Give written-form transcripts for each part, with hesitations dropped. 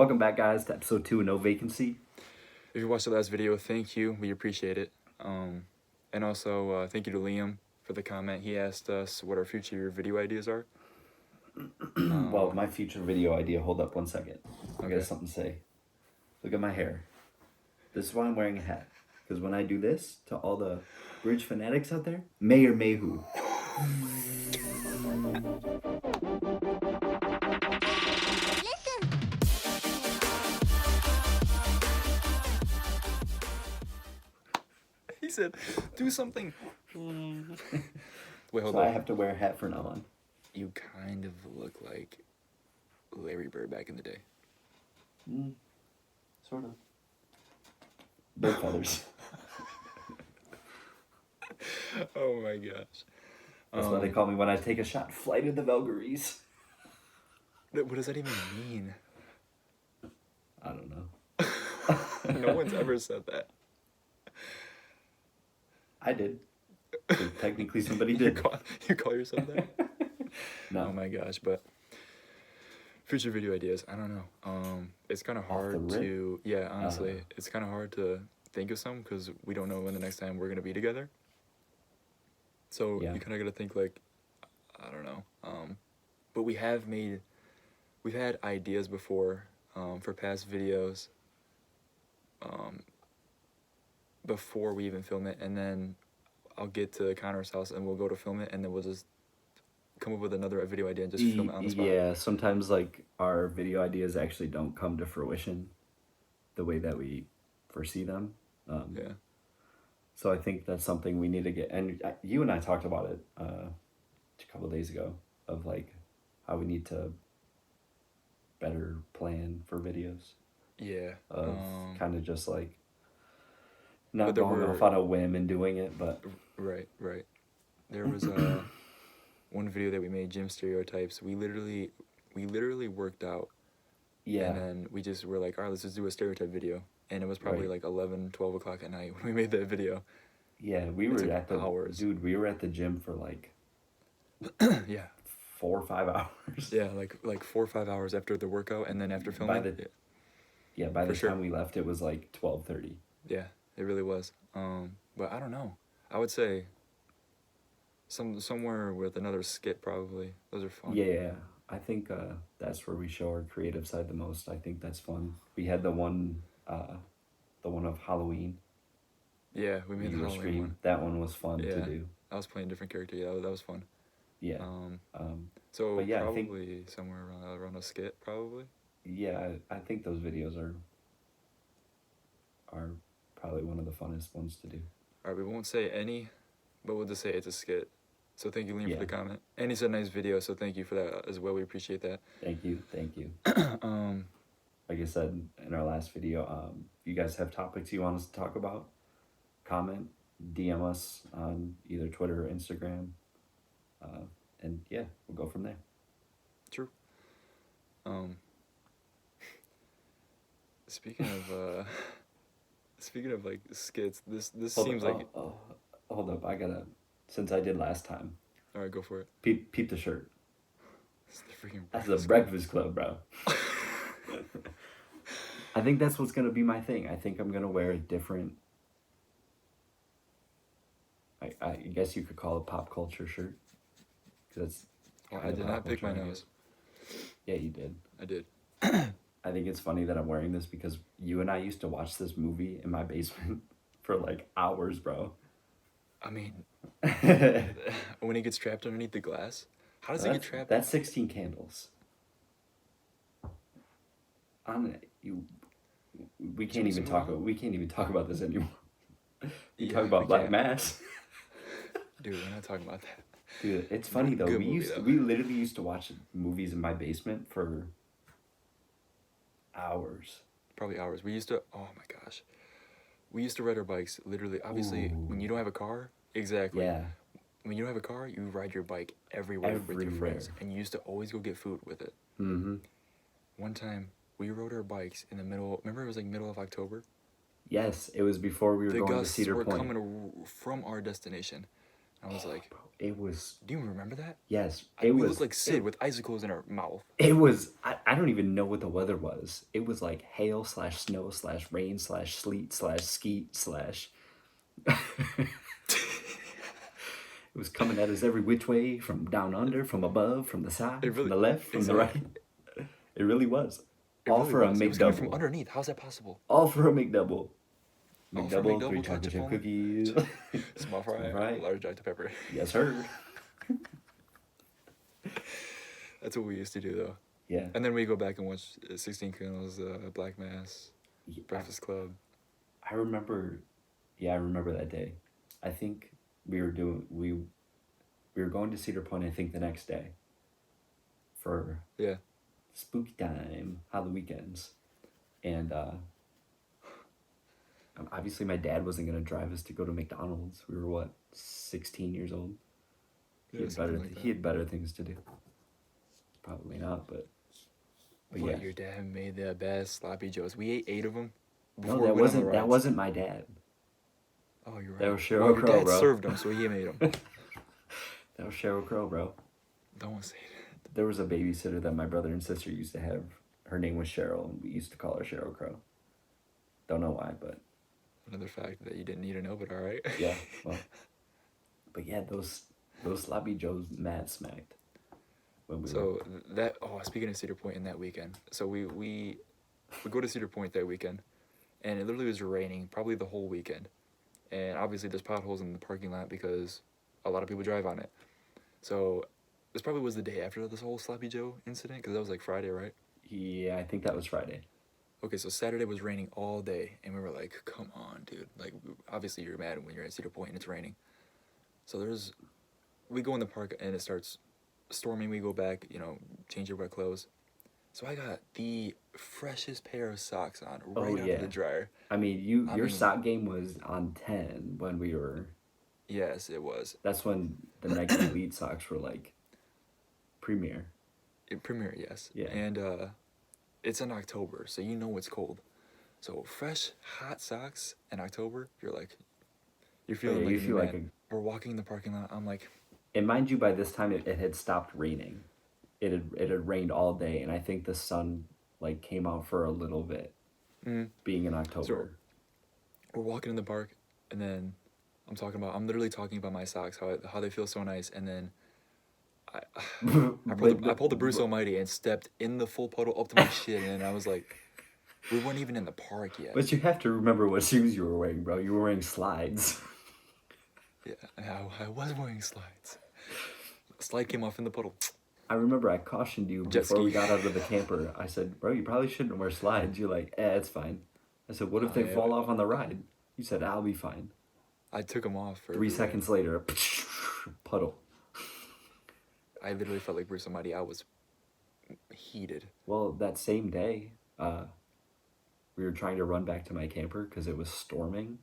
Welcome back, guys, to episode 2 of No Vacancy. If you watched the last video, thank you. We appreciate it. And also, thank you to Liam for the comment. He asked us what our future video ideas are. Well, my future video idea, hold up one second. I got Okay. something to say. Look at my hair. This is why I'm wearing a hat. Because when I do this, to all the bridge fanatics out there, Mayor Mayhu. He said, do something. Wait, hold So on. I have to wear a hat from now on. You kind of look like Larry Bird back in the day. Sort of. Bird feathers. Oh my gosh. That's why they call me when I take a shot. Flight of the Valkyries. What does that even mean? I don't know. No one's ever said that. I did. So technically somebody did. You call yourself that? No. Oh my gosh, but future video ideas, I don't know. It's kind of hard the rip? to, yeah, honestly, it's kind of hard to think of some because we don't know when the next time we're going to be together. So Yeah. you kind of got to think like, I don't know. But we've had ideas before for past videos before we even film it, and then I'll get to Connor's house and we'll go to film it, and then we'll just come up with another video idea and just film it on the spot. Yeah, sometimes like our video ideas actually don't come to fruition the way that we foresee them. Yeah. So I think that's something we need to get. And you and I talked about it a couple of days ago of like how we need to better plan for videos. Yeah. Of kind of just like But not there going were- off on a whim and doing it, but Right. There was one video that we made, gym stereotypes. We literally worked out, yeah. and then we just were like, all right, let's just do a stereotype video. And it was probably Right. like 11, 12 o'clock at night when we made that video. Yeah, we It were took at the hours. dude. We were at the gym for like Yeah. 4 or 5 hours. Yeah, like 4 or 5 hours after the workout, and then after filming. By the For sure. time we left, it was like 12:30. Yeah, it really was. But I don't know. I would say somewhere with another skit probably. Those are fun. Yeah, I think that's where we show our creative side the most. I think that's fun. We had the one of Halloween. Yeah, we made the video Halloween stream. one. That one was fun to Yeah. do. I was playing a different character. Yeah, that was fun. Yeah. So But yeah, I think- probably somewhere around a skit, probably. Yeah, I think those videos are probably one of the funnest ones to do. All right, we won't say any, but we'll just say it's a skit. So thank you, Liam, Yeah. for the comment. And he said nice video, so thank you for that as well. We appreciate that. Thank you. Like I said in our last video, if you guys have topics you want us to talk about, comment, DM us on either Twitter or Instagram, and yeah, we'll go from there. True. Speaking of like skits, this seems like. Hold up, I gotta. Since I did last time, All right, go for it. peep the shirt. It's the freaking. That's the Breakfast Club, bro. I think that's what's gonna be my thing. I think I'm gonna wear a different. I guess you could call it pop culture shirt. Cause that's. I did not pick my nose. Yeah, you did. I did. I think it's funny that I'm wearing this because you and I used to watch this movie in my basement for like hours, bro. I mean, when he gets trapped underneath the glass, how does he get trapped? That's 16 Candles. We can't even talk about this anymore. We Yeah, talk about we Black can't. Mass. Dude, we're not talking about that. Dude, it's funny though. Good We movie, though. we literally used to watch movies in my basement for hours. Probably hours. We used to. Oh my gosh. We used to ride our bikes. Literally, obviously, when you don't have a car, exactly. Yeah. When you don't have a car, you ride your bike everywhere with your friends, and you used to always go get food with it. Mm-hmm. One time, we rode our bikes in the middle. Remember, it was like middle of October. Yes, it was before we were The going to gusts Cedar were Point. coming from our destination. I was like, It was, do you remember that? yes, We looked like Sid with icicles in our mouth. it was, I don't even know what the weather was. It was like hail slash snow slash rain slash sleet slash skeet slash. It was coming at us every which way, from down under, from above, from the side, It from really, the left, from the right. exactly. It really was. It All really for a was. It was coming from McDouble. underneath. How's that possible? All for a McDouble. All for McDouble, 3 McDouble, chocolate chip foam, cookies. small fry, fry. large Dr Pepper. Yes, sir. That's what we used to do though. Yeah. And then we go back and watch 16 Candles, Black Mass, Yeah, Breakfast Club. I remember. Yeah, I remember that day. I think we were going to Cedar Point. I think the next day. For Yeah. spooky time, how the weekends, and obviously my dad wasn't gonna drive us to go to McDonald's. We were what, 16 years old. Yeah, something like that. He had better things to do. Probably not, but But yeah. your dad made the best sloppy joes. We ate 8 of them. No, that wasn't my dad. Oh, you're right. That was Sheryl Well, your Crow, dad bro. served them, so he made them. That was Sheryl Crow, bro. Don't say that. There was a babysitter that my brother and sister used to have. Her name was Cheryl, and we used to call her Sheryl Crow. Don't know why, but Another fact that you didn't need to know, but all right. yeah, well, but yeah, those sloppy joes mad smacked. When we So that speaking of Cedar Point in that weekend, so we go to Cedar Point that weekend, and it literally was raining probably the whole weekend, and obviously there's potholes in the parking lot because a lot of people drive on it. So this probably was the day after this whole Sloppy Joe incident because that was like Friday, right? Yeah, I think that was Friday. Okay, so Saturday was raining all day, and we were like, "Come on, dude!" Like, obviously you're mad when you're at Cedar Point and it's raining. So we go in the park and it starts storming. We go back, change your wet clothes. So I got the freshest pair of socks on right out of the dryer. I mean, your sock game was on 10 when we were. Yes, it was. That's when the Nike Elite socks were like premier. Premier, yes. Yeah. And it's in October, so you know it's cold. So fresh, hot socks in October, you're feeling like you a feel new like man. We're walking in the parking lot. I'm like, and mind you, by this time it had stopped raining. It had rained all day, and I think the sun like came out for a little bit. Being in October. So we're walking in the park, and then I'm literally talking about my socks, how they feel so nice, and then I pulled the Bruce Almighty and stepped in the full puddle up to my shin, and I was like, we weren't even in the park yet. But you have to remember what shoes you were wearing, bro. You were wearing slides. Yeah, I was wearing slides. The slide came off in the puddle. I remember I cautioned you before we got out of the camper. I said, bro, you probably shouldn't wear slides. You're like, it's fine. I said, what if they fall off on the ride? You said, I'll be fine. I took them off. 3 seconds later, puddle. I literally felt like Bruce Almighty. I was heated. Well, that same day, we were trying to run back to my camper because it was storming.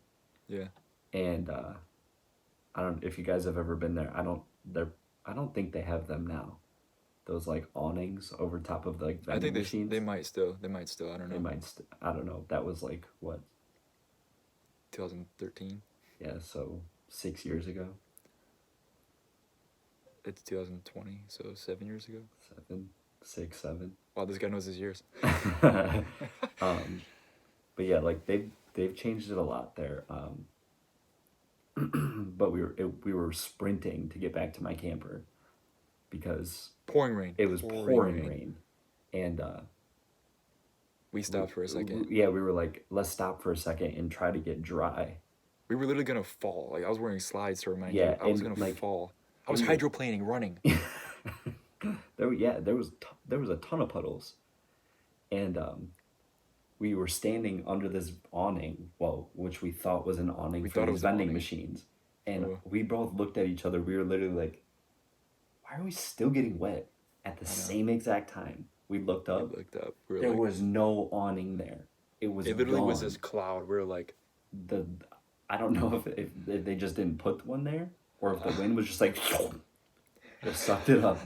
Yeah. And I don't if you guys have ever been there. I don't think they have them now. Those like awnings over top of the vending machines. They might still. I don't know. I don't know. That was like what? 2013. Yeah, so 6 years ago. It's 2020, so 7 years ago. 7, 6, 7. Wow, this guy knows his years. But yeah, like they've changed it a lot there. But we were sprinting to get back to my camper because pouring rain. It was pouring rain. And we stopped for a second. Yeah, we were like, let's stop for a second and try to get dry. We were literally gonna fall. Like I was wearing slides to remind you. I was gonna fall. I was hydroplaning, running. There was a ton of puddles, and we were standing under this awning, which we thought was an awning for these vending machines, and we both looked at each other. We were literally like, "Why are we still getting wet at the same exact time?" We looked up. There was no awning there. It literally was this cloud. We were like, I don't know if they just didn't put one there, or if the wind was just like, just sucked it up.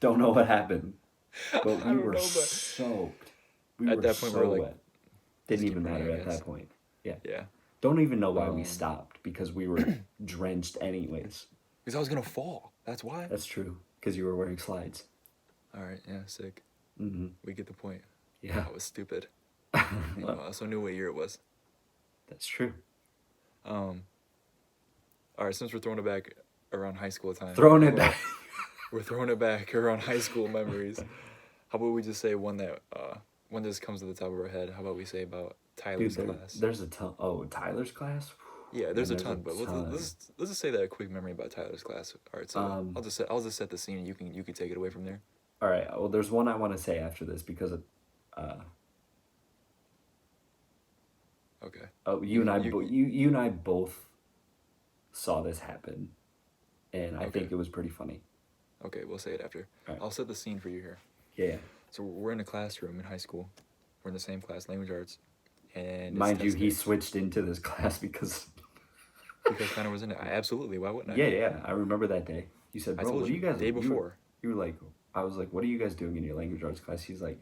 Don't know what happened, but we were soaked. At that point, we were like, wet. Didn't even matter at that point. Yeah. Yeah. Don't even know why we stopped because we were drenched anyways. Because I was gonna fall. That's why. That's true, because you were wearing slides. All right. Yeah. Sick. Mm-hmm. We get the point. Yeah. I was stupid. And you Well, also knew what year it was. that's true. Um. All right. Since we're throwing it back around high school time, Throwing how it about- back. We're throwing it back around high school memories. How about we just say one just comes to the top of our head? How about we say about Tyler's Dude, class? there's a ton. Oh, Tyler's class? Yeah, there's Man, a ton, but let's just say that a quick memory about Tyler's class. All right, so I'll just set the scene. You can take it away from there. All right. Well, there's one I want to say after this because of, Okay. oh, you and I both saw this happen, and I Okay. think it was pretty funny. Okay, we'll say it after. Alright. I'll set the scene for you here. Yeah. So we're in a classroom in high school. We're in the same class, language arts, and it's Mind you, test he day. switched into this class because. Because Connor was in it. Absolutely. Why wouldn't I? Yeah, I remember that day. You said, I "Bro, told what are you you guys?" day before. You were like, I was like, "What are you guys doing in your language arts class?" He's like,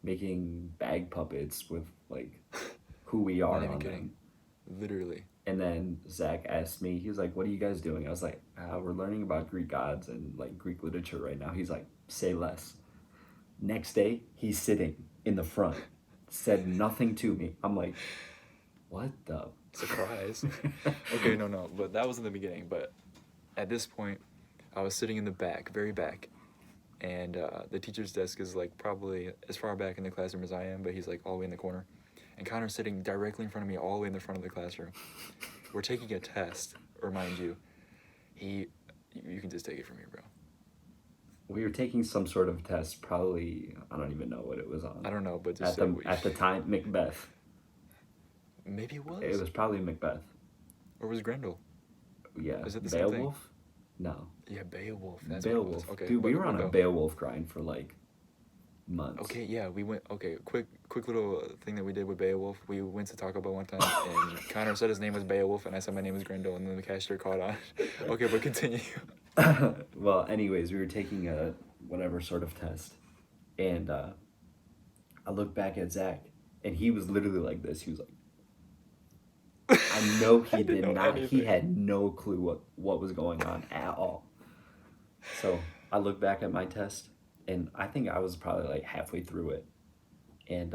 making bag puppets with like who we are Not even on kidding. them. Literally. And then Zach asked me, he was like, "What are you guys doing?" I was like, "We're learning about Greek gods and like Greek literature right now." He's like, "Say less." Next day, he's sitting in the front, said nothing to me. I'm like, "What the?" Surprise. Okay, no, but that was in the beginning. But at this point, I was sitting in the back, very back, and the teacher's desk is like probably as far back in the classroom as I am, but he's like all the way in the corner. And Connor's sitting directly in front of me, all the way in the front of the classroom. We're taking a test, remind you. You can just take it from here, bro. We were taking some sort of test, probably, I don't even know what it was on. I don't know, but just At the time, Macbeth. Maybe it was. It was probably Macbeth. Or was Grendel? Yeah. Is it the same thing? Beowulf? No. Yeah, Beowulf. That's what it Beowulf. was. Okay, Dude, we but were on we'll a go. Beowulf grind for like months. Okay, yeah, we went. Okay, quick little thing that we did with Beowulf. We went to Taco Bell one time, and Connor said his name was Beowulf, and I said my name was Grendel, and then the cashier caught on. Okay, but continue. Well, anyways, we were taking a whatever sort of test, and I looked back at Zach, and he was literally like this. He was like, I know he didn't did know not. He anything. had no clue what was going on at all. So I looked back at my test, and I think I was probably like halfway through it, and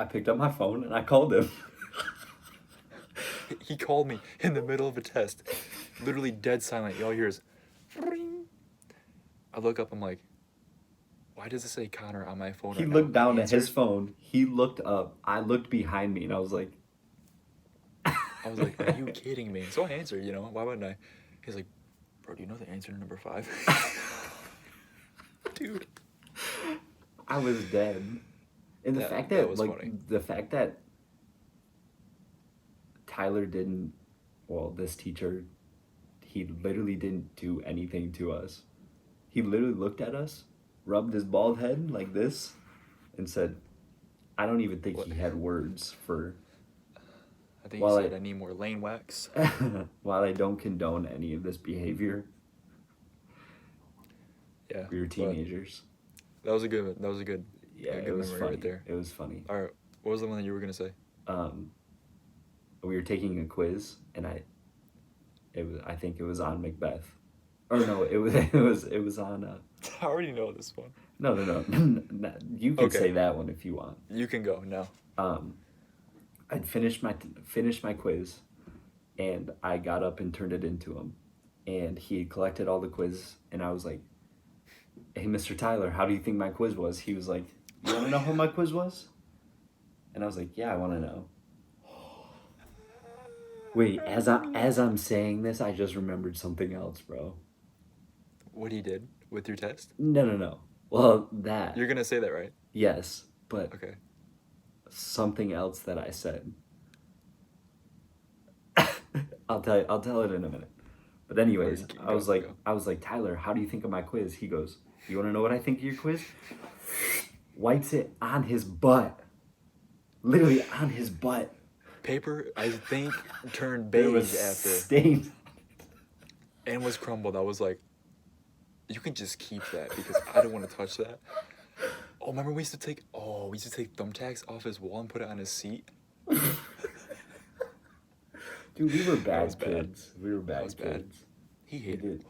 I picked up my phone and I called him. He called me in the middle of a test, literally dead silent. Y'all hear is, ring. I look up. I'm like, why does it say Connor on my phone? He right looked now? down He at his answered. phone. He looked up. I looked behind me, and I was like, I was like, are you kidding me? So I answered. Why wouldn't I? He's like, bro, do you know the answer to number 5? Dude. I was dead. And That was funny. the fact that Tyler didn't, well, this teacher, he literally didn't do anything to us. He literally looked at us, rubbed his bald head like this, and said, I don't even think What? he had words for, I think Well, he said I need more lane wax. while I don't condone any of this behavior, Yeah. we were but teenagers. That was a good. Yeah, a good it was memory funny. right there. It was funny. All right. What was the one that you were gonna say? We were taking a quiz, and I think it was on Macbeth, or no, it was on. I already know this one. No. You can Okay. say that one if you want. You can go now. I'd finished my quiz, and I got up and turned it into him, and he had collected all the quiz, and I was like, "Hey, Mr. Tyler, how do you think my quiz was?" He was like, "You want to know how my quiz was?" And I was like, "Yeah, I want to know." Wait, as I'm saying this, I just remembered something else, bro. What he did with your test? No. Well, that. You're gonna say that, right? Yes, but Okay. something else that I said. I'll tell it in a minute. But anyways, Or you can I was go. like, Tyler, how do you think of my quiz? He goes, you want to know what I think of your quiz? Wipes it on his butt. Literally on his butt. Paper, I think, turned There beige was after stains. and was crumbled. I was like, you can just keep that because I don't want to touch that. Oh, remember we used to take thumbtacks off his wall and put it on his seat? Dude, we were That was bad bad. kids. We were That was bad bad. kids. He We hated. did.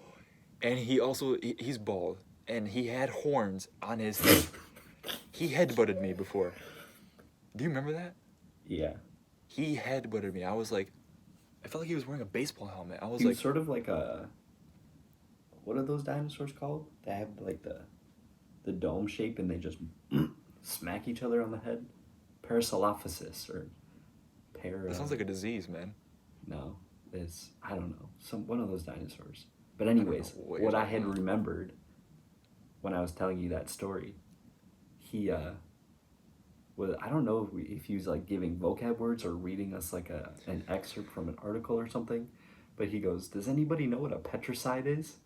And he also he's bald, and he had horns on his head. He headbutted me before. Do you remember that? Yeah. He headbutted me. I was like, I felt like he was wearing a baseball helmet. I was He was like, sort of like a. What are those dinosaurs called? They have like the dome shape and they just smack each other on the head. Parasaurolophus or that sounds like a disease, man. No, it's I don't know, some one of those dinosaurs. But don't know anyways, what you're what I talking had about. remembered when I was telling you that story, he was I don't know if he was like giving vocab words or reading us like an excerpt from an article or something, but he goes, "Does anybody know what a petricide is?"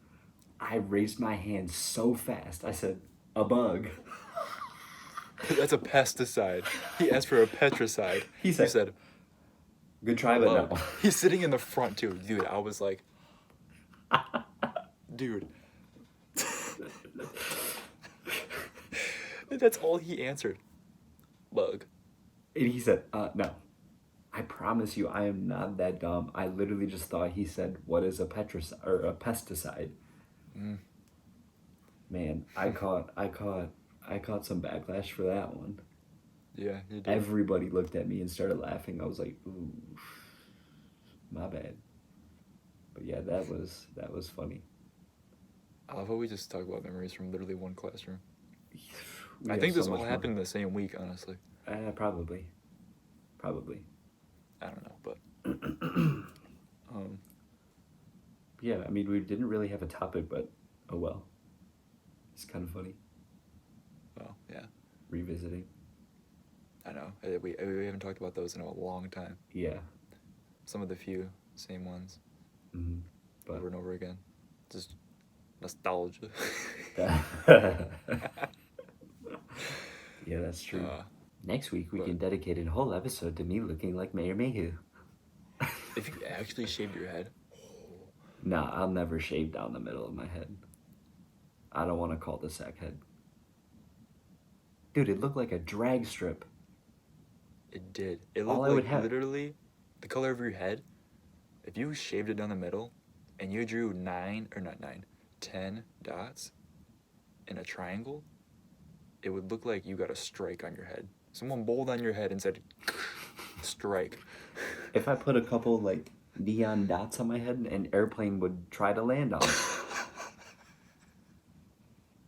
I raised my hand so fast. I said, "A bug." That's a pesticide. He asked for a petricide. He You said, said "Good try, but bug. no." He's sitting in the front too, dude. I was like, dude. That's all he answered. Bug. And he said, no. I promise you, I am not that dumb. I literally just thought he said, "What is a petricide or a pesticide?" Mm. Man, I caught some backlash for that one. Yeah, you did. Everybody looked at me and started laughing. I was like, "Ooh, my bad." But yeah, that was funny. I love how we just talk about memories from literally one classroom. We I have think so this all much happened in the same week, honestly. Probably. I don't know, but Yeah, I mean, we didn't really have a topic, but oh well. It's kind of funny well, yeah, revisiting. I know. We haven't talked about those in a long time. Yeah. Some of the few same ones Mm-hmm. But over and over again. Just nostalgia. yeah, that's true. Uh, Next week, we but- can dedicate a whole episode to me looking like Mayor Mayhew. If you actually shaved your head, Nah, I'll never shave down the middle of my head. I don't want a cul-de-sac head. Dude, it looked like a drag strip. it did. It All looked I would like have- literally the color of your head. If you shaved it down the middle and you drew 10 dots in a triangle, it would look like you got a strike on your head. Someone bowled on your head and said, strike. If I put a couple, like, neon dots on my head, an airplane would try to land on it.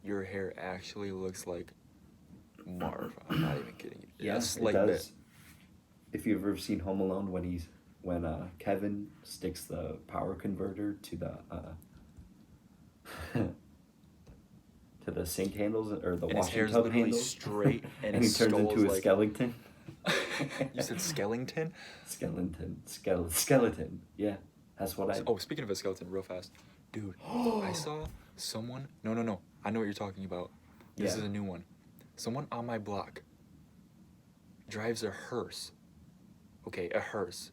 Your hair actually looks like Marv. I'm not even kidding you. Yes, like it that. does. If you've ever seen Home Alone when Kevin sticks the power converter to the to the sink handles or the And his washing hair's tub literally handles, straight and and he his turns skull's into a like- skeleton. You said skeleton? Skeleton. Yeah, that's what I. Oh, speaking of a skeleton, real fast. Dude, I saw someone. No. I know what you're talking about. This Yeah. is a new one. Someone on my block drives a hearse. Okay, a hearse.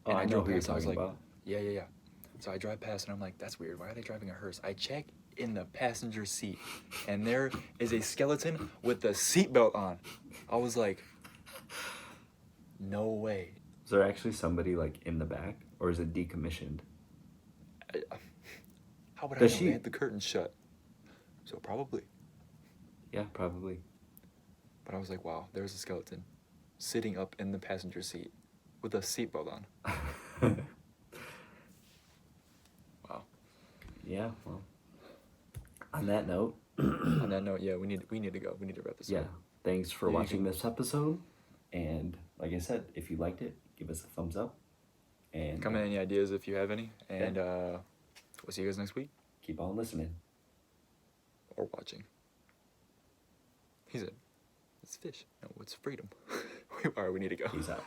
Oh, And I I know drove who you're past and I was talking like, about. Yeah. So I drive past and I'm like, that's weird. Why are they driving a hearse? I check in the passenger seat and there is a skeleton with a seatbelt on. I was like, no way. Is there actually somebody like in the back, or is it decommissioned? How would I Does know? she- They had the curtains shut. So probably. Yeah, probably. But I was like, wow, there's a skeleton sitting up in the passenger seat with a seatbelt on. Wow. Yeah. Well. On that note. On that note, yeah, we need to go. We need to wrap this Yeah. up. Thanks for Yeah, you watching can- this episode, and like I said, if you liked it, give us a thumbs up, and Comment any ideas if you have any, and we'll see you guys next week keep on listening. or watching. He said, "It's fish. No, it's freedom." All right, we need to go. Peace out.